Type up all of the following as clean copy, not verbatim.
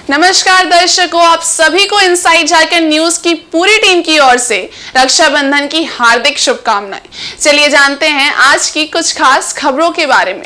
नमस्कार दर्शकों, आप सभी को इनसाइड झारखंड न्यूज की पूरी टीम की ओर से रक्षाबंधन की हार्दिक शुभकामनाएं। चलिए जानते हैं आज की कुछ खास खबरों के बारे में।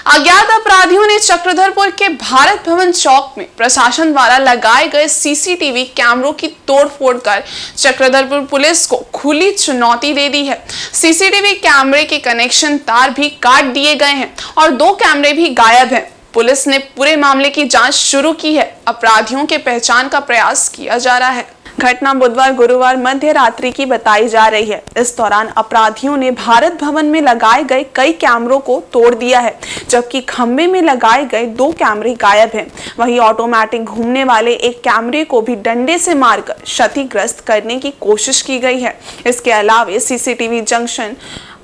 अज्ञात अपराधियों ने चक्रधरपुर के भारत भवन चौक में प्रशासन द्वारा लगाए गए सीसीटीवी कैमरों की तोड़फोड़ कर चक्रधरपुर पुलिस को खुली चुनौती दे दी है। सीसीटीवी कैमरे के कनेक्शन तार भी काट दिए गए हैं और 2 कैमरे भी गायब हैं। पुलिस ने पूरे मामले की जांच शुरू की है। अपराधियों के पहचान का प्रयास किया जा रहा है। घटना बुधवार गुरुवार मध्य रात्रि की बताई जा रही है। इस दौरान अपराधियों ने भारत भवन में लगाए गए कई कैमरों को तोड़ दिया है, जबकि खंबे में लगाए गए 2 कैमरे गायब हैं। वहीं ऑटोमेटिक घूमने वाले एक कैमरे को भी डंडे से मारकर क्षतिग्रस्त करने की कोशिश की गई है। इसके अलावा सीसीटीवी जंक्शन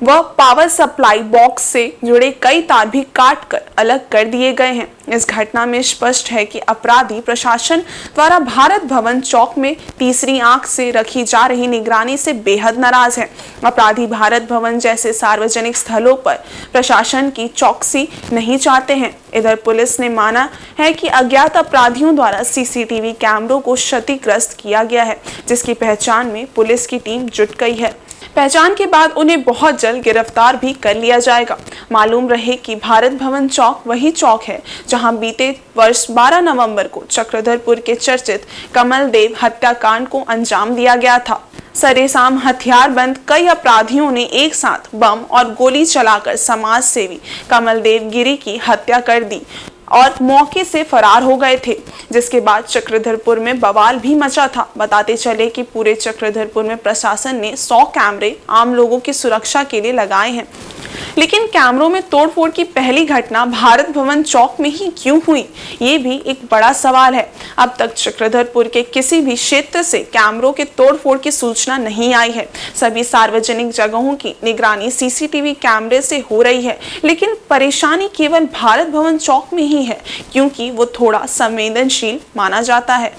व पावर सप्लाई बॉक्स से जुड़े कई तार भी काट कर अलग कर दिए गए हैं। इस घटना में स्पष्ट है कि अपराधी प्रशासन द्वारा भारत भवन चौक में तीसरी आंख से रखी जा रही निगरानी से बेहद नाराज है। अपराधी भारत भवन जैसे सार्वजनिक स्थलों पर प्रशासन की चौकसी नहीं चाहते हैं। इधर पुलिस ने माना है कि अज्ञात अपराधियों द्वारा सीसीटीवी कैमरों को क्षतिग्रस्त किया गया है, जिसकी पहचान में पुलिस की टीम जुट गई है। पहचान के बाद उन्हें बहुत जल्द गिरफ्तार भी कर लिया जाएगा। मालूम रहे कि भारत भवन चौक वही चौक है जहां बीते वर्ष 12 नवंबर को चक्रधरपुर के चर्चित कमल देव हत्याकांड को अंजाम दिया गया था। सरेआम हथियारबंद कई अपराधियों ने एक साथ बम और गोली चलाकर समाज सेवी कमल देव गिरी की हत्या कर दी और मौके से फरार हो गए थे, जिसके बाद चक्रधरपुर में बवाल भी मचा था। बताते चले कि पूरे चक्रधरपुर में प्रशासन ने 100 कैमरे आम लोगों की सुरक्षा के लिए लगाए हैं, लेकिन कैमरों में तोड़फोड़ की पहली घटना भारत भवन चौक में ही क्यों हुई, ये भी एक बड़ा सवाल है। अब तक चक्रधरपुर के किसी भी क्षेत्र से कैमरों के तोड़फोड़ की सूचना नहीं आई है। सभी सार्वजनिक जगहों की निगरानी सीसीटीवी कैमरे से हो रही है, लेकिन परेशानी केवल भारत भवन चौक में ही है, क्योंकि वो थोड़ा संवेदनशील माना जाता है।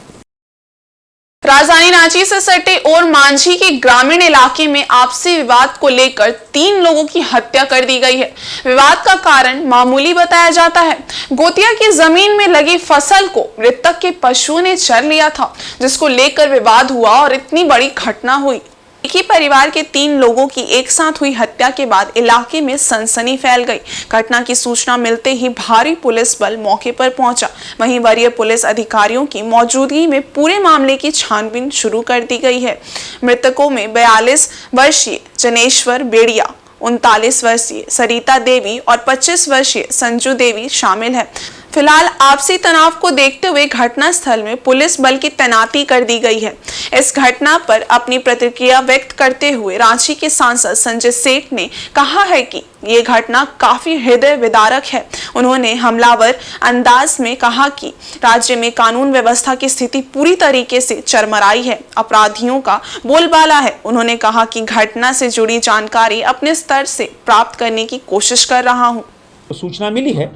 राजधानी रांची से सटे और मांझी के ग्रामीण इलाके में आपसी विवाद को लेकर 3 लोगों की हत्या कर दी गई है। विवाद का कारण मामूली बताया जाता है। गोतिया की जमीन में लगी फसल को मृतक के पशुओं ने चर लिया था, जिसको लेकर विवाद हुआ और इतनी बड़ी घटना हुई। एक ही परिवार के 3 लोगों की एक साथ हुई हत्या के बाद इलाके में सनसनी फैल गई। घटना की सूचना मिलते ही भारी पुलिस बल मौके पर पहुंचा। वहीं वरीय पुलिस अधिकारियों की मौजूदगी में पूरे मामले की छानबीन शुरू कर दी गई है। मृतकों में 42 वर्षीय जनेश्वर बेड़िया, 39 वर्षीय सरिता देवी और 25 वर्षीय संजू देवी शामिल है। फिलहाल आपसी तनाव को देखते हुए घटना स्थल में पुलिस बल की तैनाती कर दी गई है। इस घटना पर अपनी प्रतिक्रिया व्यक्त करते हुए रांची के सांसद संजय सेठ ने कहा है कि ये घटना काफी हृदय विदारक है। उन्होंने हमलावर अंदाज में कहा कि राज्य में कानून व्यवस्था की स्थिति पूरी तरीके से चरमराई है, अपराधियों का बोलबाला है। उन्होंने कहा कि घटना से जुड़ी जानकारी अपने स्तर से प्राप्त करने की कोशिश कर रहा हूँ। सूचना मिली है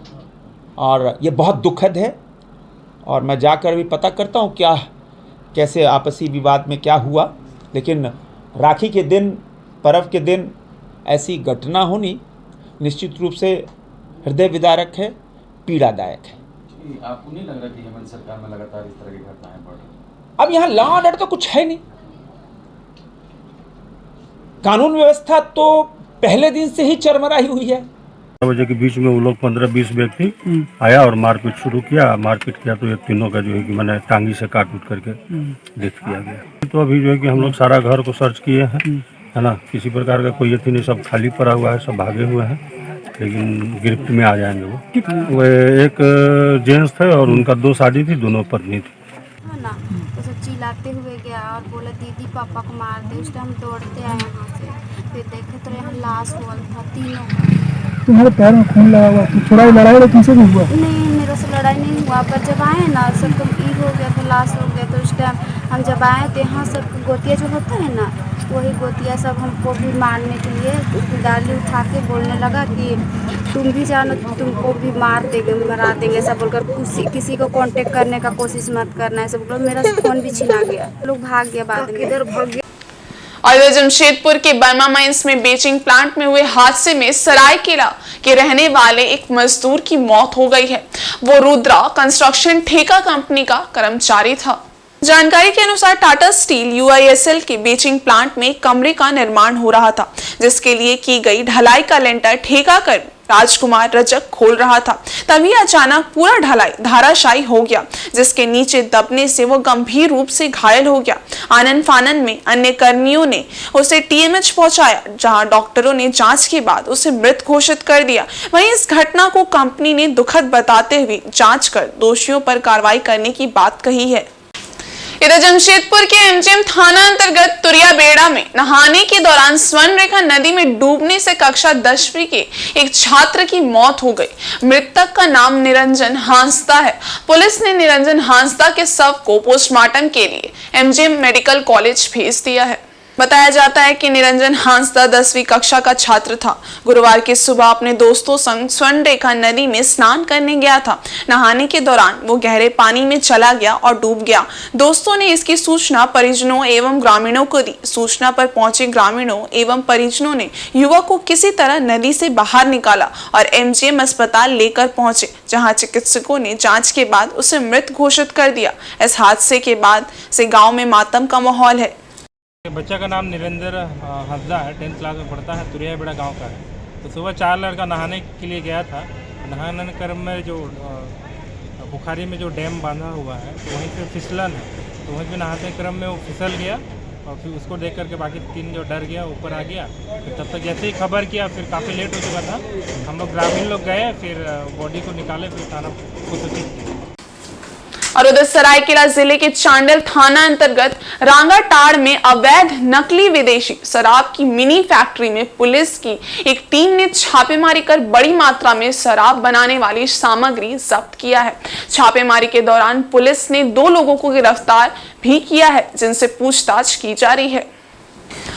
और ये बहुत दुखद है, और मैं जाकर भी पता करता हूँ क्या कैसे आपसी विवाद में क्या हुआ। लेकिन राखी के दिन, पर्व के दिन ऐसी घटना होनी निश्चित रूप से हृदय विदारक है, पीड़ादायक है। आपको नहीं लग रहा कि हेमंत सरकार में लगातार इस तरह की घटनाएं बढ़ रही हैं? अब यहाँ लॉ एंड ऑर्डर तो कुछ है नहीं। कानून व्यवस्था तो पहले दिन से ही चरमराई हुई है। बजे के बीच में वो लोग 15-20 व्यक्ति आया और मारपीट शुरू किया। मारपीट किया तो ये तीनों का जो है कि मैंने टांगी से काट उठ करके डेथ किया गया। तो अभी जो है कि हम लोग सारा घर को सर्च किए हैं, है ना, किसी प्रकार का कोई यथी नहीं, सब खाली पड़ा हुआ है, सब भागे हुए हैं, लेकिन गिरफ्त में आ जाएंगे वो एक जेंट्स थे और उनका 2 शादी थी, दोनों पत्नी थी। है ना, तो सब चिल्लाते हुए गया और बोला दीदी पापा को मार दे। उस टाइम दौड़ते आए यहाँ से, फिर देखे तो यहाँ लाश हुआ था तीनों का। तुम्हारे पैर में खून लगा हुआ, तो थोड़ा लड़ाई किसी भी हुआ? नहीं, मेरा से लड़ाई नहीं हुआ, पर जब आए ना सब तो ई हो गया था, लाश हो गया। तो उस टाइम हम जब आए तो यहाँ सब गोतिया जो होता है ना, वही गोतिया सब हमको भी मारने के लिए डाली उठा के बोलने लगा कि तुम भी जानो, तुमको भी मार देंगे, मरा देंगे, सब बोलकर किसी को कांटेक्ट करने का कोशिश मत करना है, सब बोल। मेरा फ़ोन भी छिना गया, लोग भाग गया बाद में। और इधर जमशेदपुर के बर्मा माइंस में बेचिंग प्लांट में हुए हादसे में सरायकेला के रहने वाले एक मजदूर की मौत हो गई है। वो रुद्रा कंस्ट्रक्शन ठेका कंपनी का कर्मचारी था। जानकारी के अनुसार टाटा स्टील यूआईएसएल के बेचिंग प्लांट में कमरे का निर्माण हो रहा था, जिसके लिए की गई ढलाई का लेंटर ठेका कर राजकुमार रजक खोल रहा था। तभी अचानक पूरा ढलाई धाराशायी हो गया, जिसके नीचे दबने से वो गंभीर रूप से घायल हो गया। आनन फानन में अन्य कर्मियों ने उसे टीएमएच पहुंचाया, जहां डॉक्टरों ने जांच के बाद उसे मृत घोषित कर दिया। वहीं इस घटना को कंपनी ने दुखद बताते हुए जांच कर दोषियों पर कार्रवाई करने की बात कही है। इधर जमशेदपुर के एमजीएम थाना अंतर्गत तुरिया बेड़ा में नहाने के दौरान स्वर्ण रेखा नदी में डूबने से कक्षा 10वीं के एक छात्र की मौत हो गई। मृतक का नाम निरंजन हांसदा है। पुलिस ने निरंजन हांसदा के शव को पोस्टमार्टम के लिए एमजीएम मेडिकल कॉलेज भेज दिया है। बताया जाता है कि निरंजन हांसदा 10वीं कक्षा का छात्र था। गुरुवार की सुबह अपने दोस्तों संग स्वर्ण रेखा नदी में स्नान करने गया था। नहाने के दौरान वो गहरे पानी में चला गया और डूब गया। दोस्तों ने इसकी सूचना परिजनों एवं ग्रामीणों को दी। सूचना पर पहुंचे ग्रामीणों एवं परिजनों ने युवक को किसी तरह नदी से बाहर निकाला और एमजीएम अस्पताल लेकर पहुंचे, जहां चिकित्सकों ने जांच के बाद उसे मृत घोषित कर दिया। इस हादसे के बाद से गाँव में मातम का माहौल है। बच्चा का नाम निरंजन हांसदा है, 10th क्लास में पढ़ता है, तुरिया बेड़ा गांव का है। तो सुबह 4 लड़का नहाने के लिए गया था। नहाने क्रम में जो बुखारी में जो डैम बांधा हुआ है वहीं पे फिसलन है, तो वहीं पे नहाते क्रम में वो फिसल गया और फिर उसको देख करके बाकी 3 जो डर गया ऊपर आ गया। फिर तब तक जैसे ही खबर किया फिर काफ़ी लेट हो चुका था। हम लोग ग्रामीण लोग गए, फिर बॉडी को निकाले, फिर थाना को सूचित किया। और उधर सरायकेला जिले के चांडिल थाना अंतर्गत रांगाटाड़ में अवैध नकली विदेशी शराब की मिनी फैक्ट्री में पुलिस की एक टीम ने छापेमारी कर बड़ी मात्रा में शराब बनाने वाली सामग्री जब्त किया है। छापेमारी के दौरान पुलिस ने 2 लोगों को गिरफ्तार भी किया है, जिनसे पूछताछ की जा रही है।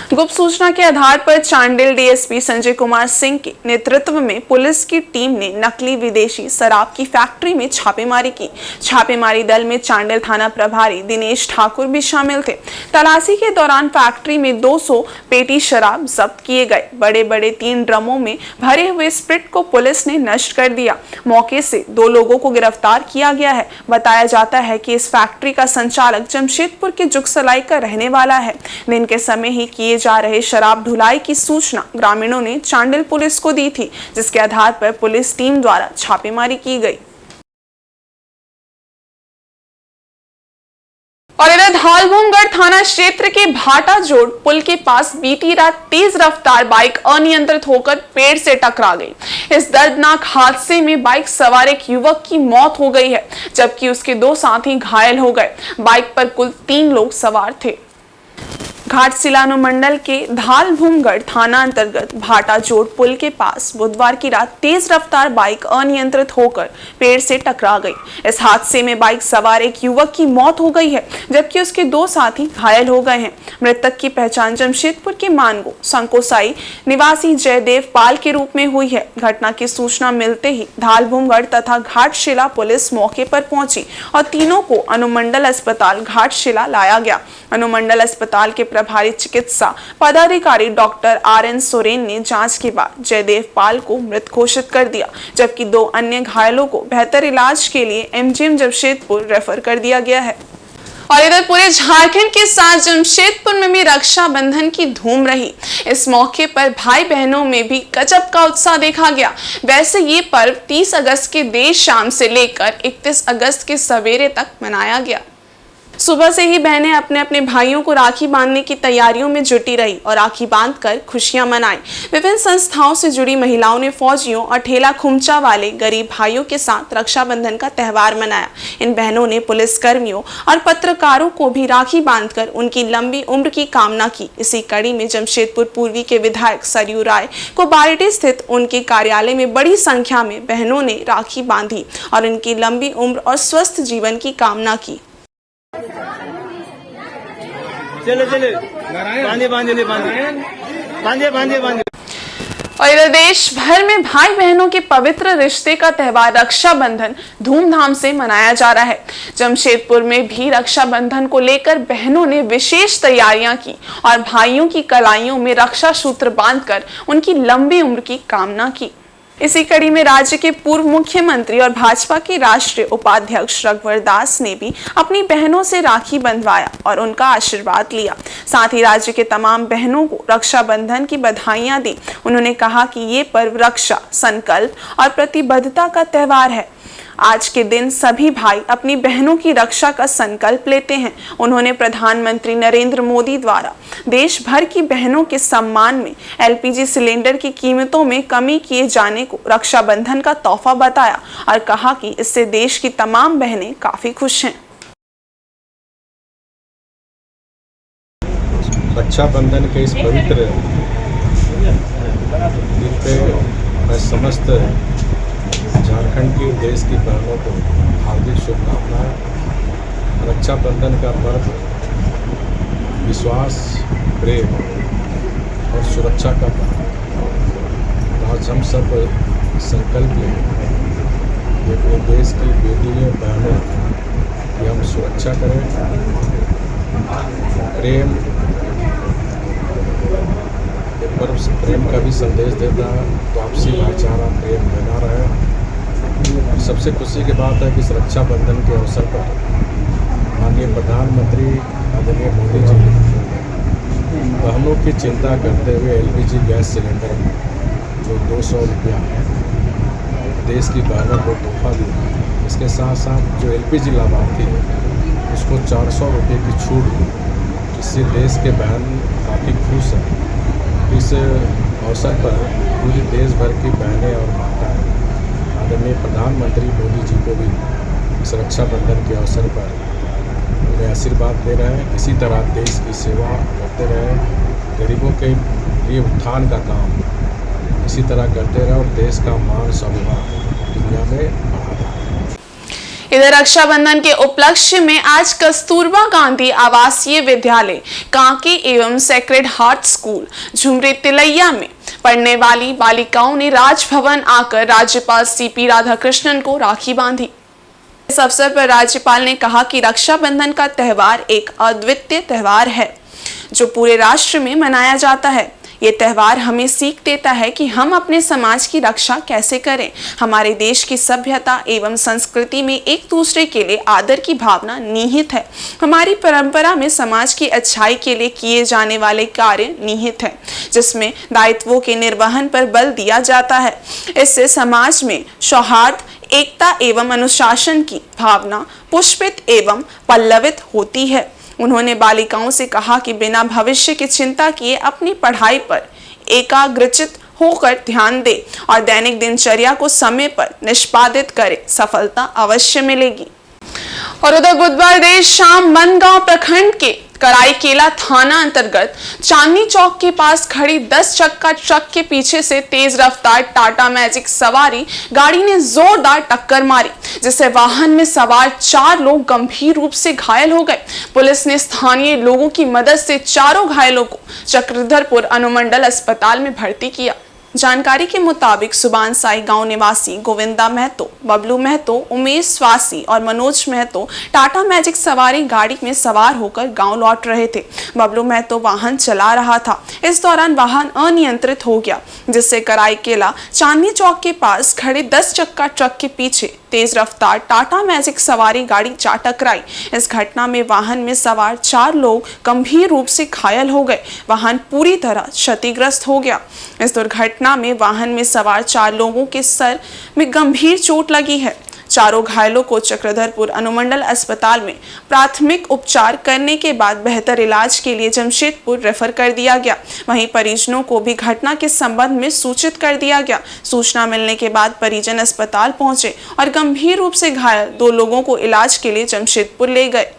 गुप्त सूचना के आधार पर चांडिल डीएसपी संजय कुमार सिंह के नेतृत्व में पुलिस की टीम ने नकली विदेशी शराब की फैक्ट्री में छापेमारी की। छापेमारी दल में चांडिल थाना प्रभारी दिनेश ठाकुर भी शामिल थे। तलाशी के दौरान फैक्ट्री में 200 पेटी शराब जब्त किए गए। बड़े बड़े 3 ड्रमों में भरे हुए स्प्रिट को पुलिस ने नष्ट कर दिया। मौके से 2 लोगों को गिरफ्तार किया गया है। बताया जाता है कि इस फैक्ट्री का संचालक जमशेदपुर के जुगसलाई का रहने वाला है। दिन के समय ही किए जा रहे शराब ढुलाई की सूचना ग्रामीणों ने चांडिल पुलिस को दी थी, जिसके आधार पर पुलिस टीम द्वारा छापेमारी की गई। और इधर धालभूमगढ़ थाना क्षेत्र के भाटा जोड़ पुल के पास बीती रात तेज रफ्तार बाइक अनियंत्रित होकर पेड़ से टकरा गई। इस दर्दनाक हादसे में बाइक सवार एक युवक की मौत हो गई है, जबकि उसके 2 साथी घायल हो गए। बाइक पर कुल 3 लोग सवार थे। घाटशिला अनुमंडल के धालभूमगढ़ थाना अंतर्गत भाटा जोड़ पुल के पास बुधवार की रात तेज रफ्तार बाइक अनियंत्रित होकर पेड़ से टकरा गई। इस हादसे में बाइक सवार एक युवक की मौत हो गई है, जबकि उसके 2 साथी घायल हो गए हैं। मृतक की पहचान जमशेदपुर के मानगो संकोसाई निवासी जयदेव पाल के रूप में हुई है। घटना की सूचना मिलते ही धालभूमगढ़ तथा घाटशिला पुलिस मौके पर पहुंची और तीनों को अनुमंडल अस्पताल घाटशिला लाया गया। अनुमंडल अस्पताल के प्रभारी चिकित्सा पदाधिकारी डॉक्टर RN सोरेन ने जांच के बाद जयदेव पाल को मृत घोषित कर दिया, जबकि 2 अन्य घायलों को बेहतर इलाज के लिए MGM जमशेदपुर रेफर कर दिया गया है। और इधर पूरे झारखंड के साथ जमशेदपुर में भी रक्षाबंधन की धूम रही। इस मौके पर भाई बहनों में भी गजब का उत्साह देखा गया। वैसे ये पर्व 30 अगस्त के देर शाम से लेकर 31 अगस्त के सवेरे तक मनाया गया। सुबह से ही बहनें अपने अपने भाइयों को राखी बांधने की तैयारियों में जुटी रही और राखी बांधकर खुशियां मनाई। विभिन्न संस्थाओं से जुड़ी महिलाओं ने फौजियों और ठेला खुमचा वाले गरीब भाइयों के साथ रक्षाबंधन का त्यौहार मनाया। इन बहनों ने पुलिस कर्मियों और पत्रकारों को भी राखी बांधकर उनकी लंबी उम्र की कामना की। इसी कड़ी में जमशेदपुर पूर्वी के विधायक सरयू राय को बारिटी स्थित उनके कार्यालय में बड़ी संख्या में बहनों ने राखी बांधी और उनकी लंबी उम्र और स्वस्थ जीवन की कामना की। चले बांधे बांधे बांधे बांधे बांधे बांधे। और इधर देश भर में भाई बहनों के पवित्र रिश्ते का त्योहार रक्षाबंधन धूमधाम से मनाया जा रहा है। जमशेदपुर में भी रक्षाबंधन को लेकर बहनों ने विशेष तैयारियां की और भाइयों की कलाइयों में रक्षा सूत्र बांधकर उनकी लंबी उम्र की कामना की। इसी कड़ी में राज्य के पूर्व मुख्यमंत्री और भाजपा के राष्ट्रीय उपाध्यक्ष रघुवर दास ने भी अपनी बहनों से राखी बंधवाया और उनका आशीर्वाद लिया। साथ ही राज्य के तमाम बहनों को रक्षाबंधन की बधाइयां दी। उन्होंने कहा कि ये पर्व रक्षा, संकल्प और प्रतिबद्धता का त्योहार है। आज के दिन सभी भाई अपनी बहनों की रक्षा का संकल्प लेते हैं। उन्होंने प्रधानमंत्री नरेंद्र मोदी द्वारा देश भर की बहनों के सम्मान में एलपीजी सिलेंडर की कीमतों में कमी किए जाने को रक्षाबंधन का तोहफा बताया और कहा कि इससे देश की तमाम बहनें काफी खुश हैं। रक्षाबंधन के इस पवित्र दिन पे मैं समस्त झारखंड की देश की बहनों को हार्दिक शुभकामनाएं। रक्षाबंधन का पर्व विश्वास, प्रेम और सुरक्षा का पर्व। आज हम सब संकल्प लें कि अपने देश की बेटियों बहनों की हम सुरक्षा करें। प्रेम, ये पर्व प्रेम का भी संदेश देता है, तो आपसी भाईचारा, प्रेम बना रहे। सबसे खुशी की बात है कि इस रक्षाबंधन के अवसर पर माननीय प्रधानमंत्री आदरणीय मोदी जी ने बहनों की चिंता करते हुए एलपीजी गैस सिलेंडर में जो 200 रुपया देश की बहनों को तोहफा दिया, इसके साथ साथ जो एलपीजी लाभार्थी है उसको 400 रुपये की छूट दी, जिससे देश के बहन काफ़ी खुश हैं। इस अवसर पर पूरी देश भर की बहनें और माताएँ आदरणीय प्रधानमंत्री मोदी जी को भी इस रक्षाबंधन के अवसर पर उन्हें आशीर्वाद दे रहे हैं। इसी तरह देश की सेवा करते रहे, गरीबों के लिए उत्थान का काम इसी तरह करते रहे और देश का मान स्वाभिमान दुनिया में बढ़ाता है। इधर रक्षाबंधन के उपलक्ष्य में आज कस्तूरबा गांधी आवासीय विद्यालय कांके एवं sacred heart school Jhumri Telaiya में पढ़ने वाली बालिकाओं ने राजभवन आकर राज्यपाल सीपी राधाकृष्णन को राखी बांधी। इस अवसर पर राज्यपाल ने कहा कि रक्षाबंधन का त्योहार एक अद्वितीय त्योहार है जो पूरे राष्ट्र में मनाया जाता है। ये त्योहार हमें सीख देता है कि हम अपने समाज की रक्षा कैसे करें। हमारे देश की सभ्यता एवं संस्कृति में एक दूसरे के लिए आदर की भावना निहित है। हमारी परंपरा में समाज की अच्छाई के लिए किए जाने वाले कार्य निहित है, जिसमें दायित्वों के निर्वहन पर बल दिया जाता है। इससे समाज में सौहार्द, एकता एवं अनुशासन की भावना पुष्पित एवं पल्लवित होती है। उन्होंने बालिकाओं से कहा कि बिना भविष्य की चिंता किए अपनी पढ़ाई पर एकाग्रचित होकर ध्यान दे और दैनिक दिनचर्या को समय पर निष्पादित करे, सफलता अवश्य मिलेगी। और उधर बुधवार देर शाम मनगांव प्रखंड के कराईकेला थाना अंतर्गत चांदनी चौक के पास खड़ी 10 चक्का ट्रक के पीछे से तेज रफ्तार टाटा मैजिक सवारी गाड़ी ने जोरदार टक्कर मारी, जिससे वाहन में सवार 4 लोग गंभीर रूप से घायल हो गए। पुलिस ने स्थानीय लोगों की मदद से चारों घायलों को चक्रधरपुर अनुमंडल अस्पताल में भर्ती किया। जानकारी के मुताबिक सुबानसाई गांव निवासी गोविंदा महतो, बबलू महतो, उमेश स्वासी और मनोज महतो टाटा मैजिक सवारी गाड़ी में सवार होकर गांव लौट रहे थे। बबलू महतो वाहन चला रहा था। इस दौरान वाहन अनियंत्रित हो गया, जिससे कराईकेला चांदनी चौक के पास खड़े 10 चक्का ट्रक के पीछे तेज रफ्तार टाटा मैजिक सवारी गाड़ी जा टकराई। इस घटना में वाहन में सवार 4 लोग गंभीर रूप से घायल हो गए। वाहन पूरी तरह क्षतिग्रस्त हो गया। इस दुर्घटना में वाहन में सवार 4 लोगों के सर में गंभीर चोट लगी है। चारों घायलों को चक्रधरपुर अनुमंडल अस्पताल में प्राथमिक उपचार करने के बाद बेहतर इलाज के लिए जमशेदपुर रेफर कर दिया गया। वहीं परिजनों को भी घटना के संबंध में सूचित कर दिया गया। सूचना मिलने के बाद परिजन अस्पताल पहुंचे और गंभीर रूप से घायल 2 लोगों को इलाज के लिए जमशेदपुर ले गए।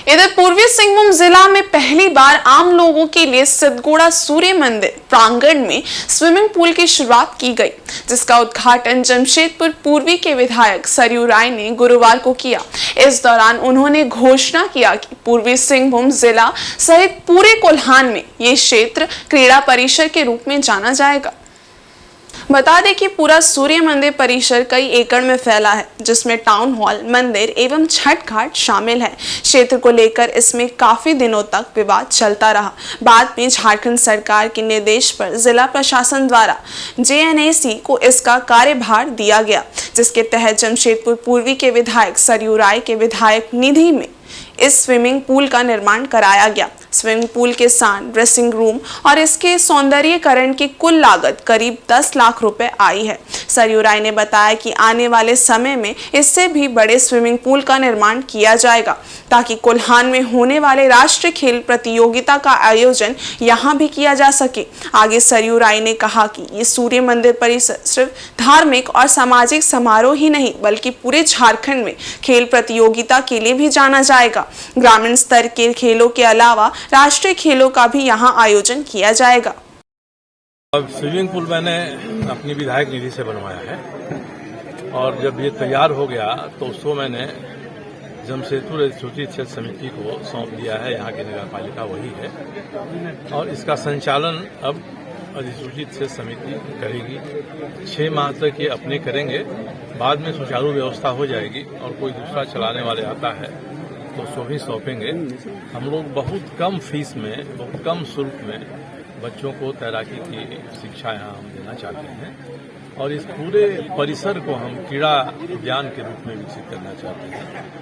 इधर पूर्वी सिंहभूम जिला में पहली बार आम लोगों के लिए सिद्धगोड़ा सूर्य मंदिर प्रांगण में स्विमिंग पूल की शुरुआत की गई, जिसका उद्घाटन जमशेदपुर पूर्वी के विधायक सरयू राय ने गुरुवार को किया। इस दौरान उन्होंने घोषणा किया कि पूर्वी सिंहभूम जिला सहित पूरे कोल्हान में ये क्षेत्र क्रीड़ा परिसर के रूप में जाना जाएगा। बता दें कि पूरा सूर्य मंदिर परिसर कई एकड़ में फैला है, जिसमें टाउन हॉल, मंदिर एवं छठ घाट शामिल है। क्षेत्र को लेकर इसमें काफी दिनों तक विवाद चलता रहा। बाद में झारखंड सरकार के निर्देश पर जिला प्रशासन द्वारा JNAC को इसका कार्यभार दिया गया, जिसके तहत जमशेदपुर पूर्वी के विधायक सरयू राय के विधायक निधि में इस स्विमिंग पूल का निर्माण कराया गया। स्विमिंग पूल के साथ ड्रेसिंग रूम और इसके सौंदर्यीकरण की कुल लागत करीब 10 लाख रुपए आई है। सरयू राय ने बताया कि आने वाले समय में इससे भी बड़े स्विमिंग पूल का निर्माण किया जाएगा, ताकि कोल्हान में होने वाले राष्ट्रीय खेल प्रतियोगिता का आयोजन यहां भी किया जा सके। आगे सरयू राय ने कहा कि ये सूर्य मंदिर परिसर सिर्फ धार्मिक और सामाजिक समारोह ही नहीं, बल्कि पूरे झारखंड में खेल प्रतियोगिता के लिए भी जाना जाएगा। ग्रामीण स्तर के खेलों के अलावा राष्ट्रीय खेलों का भी यहां आयोजन किया जाएगा। अब स्विमिंग पूल मैंने अपनी विधायक निधि से बनवाया है, और जब ये तैयार हो गया तो उसको मैंने जमशेदपुर अधिसूचित क्षेत्र समिति को सौंप दिया है। यहाँ की नगर पालिका वही है, और इसका संचालन अब अधिसूचित क्षेत्र समिति करेगी। 6 माह तक ये अपने करेंगे, बाद में सुचारू व्यवस्था हो जाएगी और कोई दूसरा चलाने वाले आता है तो उसको भी सौंपेंगे। हम लोग बहुत कम फीस में, बहुत कम शुल्क में बच्चों को तैराकी की शिक्षा यहाँ हम देना चाहते हैं, और इस पूरे परिसर को हम क्रीड़ा उद्यान के रूप में विकसित करना चाहते हैं।